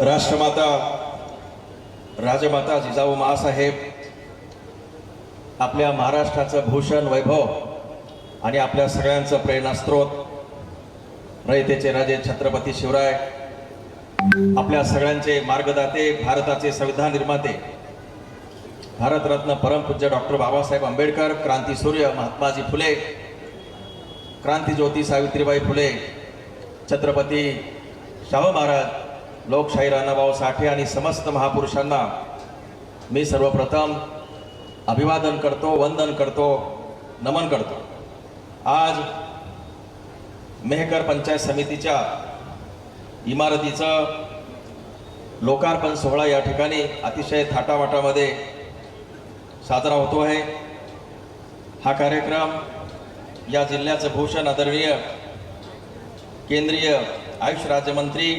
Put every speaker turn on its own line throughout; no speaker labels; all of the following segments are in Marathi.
राष्ट्रमाता राजमाता जिजाऊ माँसाहेब आपल्या महाराष्ट्राचं भूषण वैभव आणि आपल्या सगळ्यांचं प्रेरणास्त्रोत रयतेचे राजे छत्रपती शिवराय, आपल्या सगळ्यांचे मार्गदाते, भारताचे संविधान निर्माते, भारतरत्न परमपूज्य डॉक्टर बाबासाहेब आंबेडकर, क्रांतीसूर्य महात्माजी फुले, क्रांतीज्योती सावित्रीबाई फुले, छत्रपती शाहू महाराज, लोकशाही राणाभाऊ साठे आणि समस्त महापुरुषांना मी सर्वप्रथम अभिवादन करतो, वंदन करतो, नमन करतो। आज मेहकर पंचायत समितीच्या इमारतीचं लोकार्पण सोहळा या ठिकाणी अतिशय थाटामाटामध्ये साजरा होतो आहे। हा कार्यक्रम या जिल्ह्याचं भूषण आदरणीय केंद्रीय आयुष राज्यमंत्री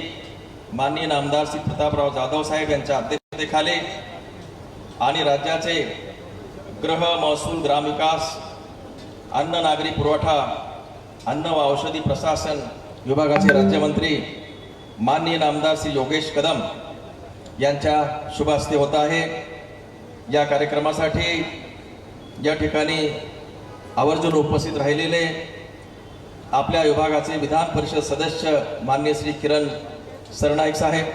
माननीय नामदार श्री प्रतापराव जाधव साहेब यांच्या अध्यक्षतेखाली आणि राज्याचे गृह, महसूल, ग्रामविकास, अन्न नागरी पुरवठा, अन्न व औषधी प्रशासन विभागाचे राज्यमंत्री माननीय नामदार श्री योगेश कदम यांच्या शुभ हस्ते होत आहे। या कार्यक्रमासाठी या ठिकाणी आवर्जून उपस्थित राहिलेले आपल्या विभागाचे विधान परिषद सदस्य माननीय श्री किरण सरनाईक साहेब,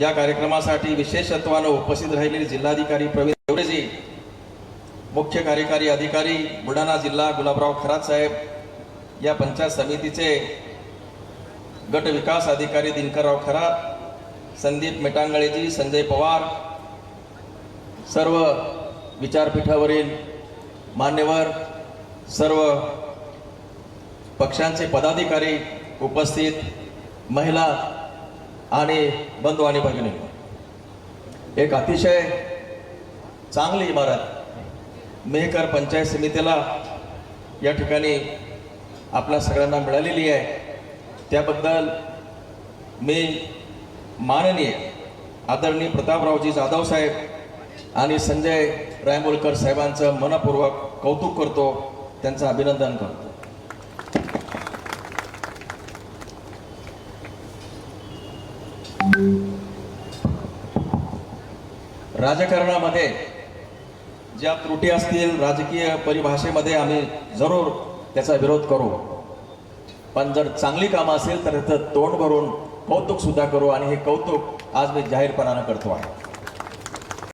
या कार्यक्रमासाठी विशेषत्वाने उपस्थित राहिलेले जिल्हाधिकारी प्रवीण देवरेजी, मुख्य कार्यकारी अधिकारी बुलढाणा जिल्हा गुलाबराव खरात साहेब, या पंचायत समितीचे गट विकास अधिकारी दिनकरराव खरात, संदीप मेटांगळेजी, संजय पवार, सर्व विचारपीठावरील मान्यवर, सर्व पक्षांचे पदाधिकारी उपस्थित, महिला आणि बंधू आणि भगिनी, एक अतिशय चांगली इमारत मेहकर पंचायत समितीला या ठिकाणी आपल्या सगळ्यांना मिळालेली आहे। त्याबद्दल मी माननीय आदरणीय प्रतापरावजी जाधव साहेब आणि संजय रायमोलकर साहेबांचं मनपूर्वक कौतुक करतो, त्यांचं अभिनंदन करतो। राजकारणामध्ये ज्या त्रुटी असतील, राजकीय परिभाषेमध्ये आम्ही जरूर त्याचा विरोध करू, पण जर चांगली कामं असेल तर त्याचं तोंड भरून कौतुक सुद्धा करू, आणि हे कौतुक आज मी जाहीरपणाने करतो आहे।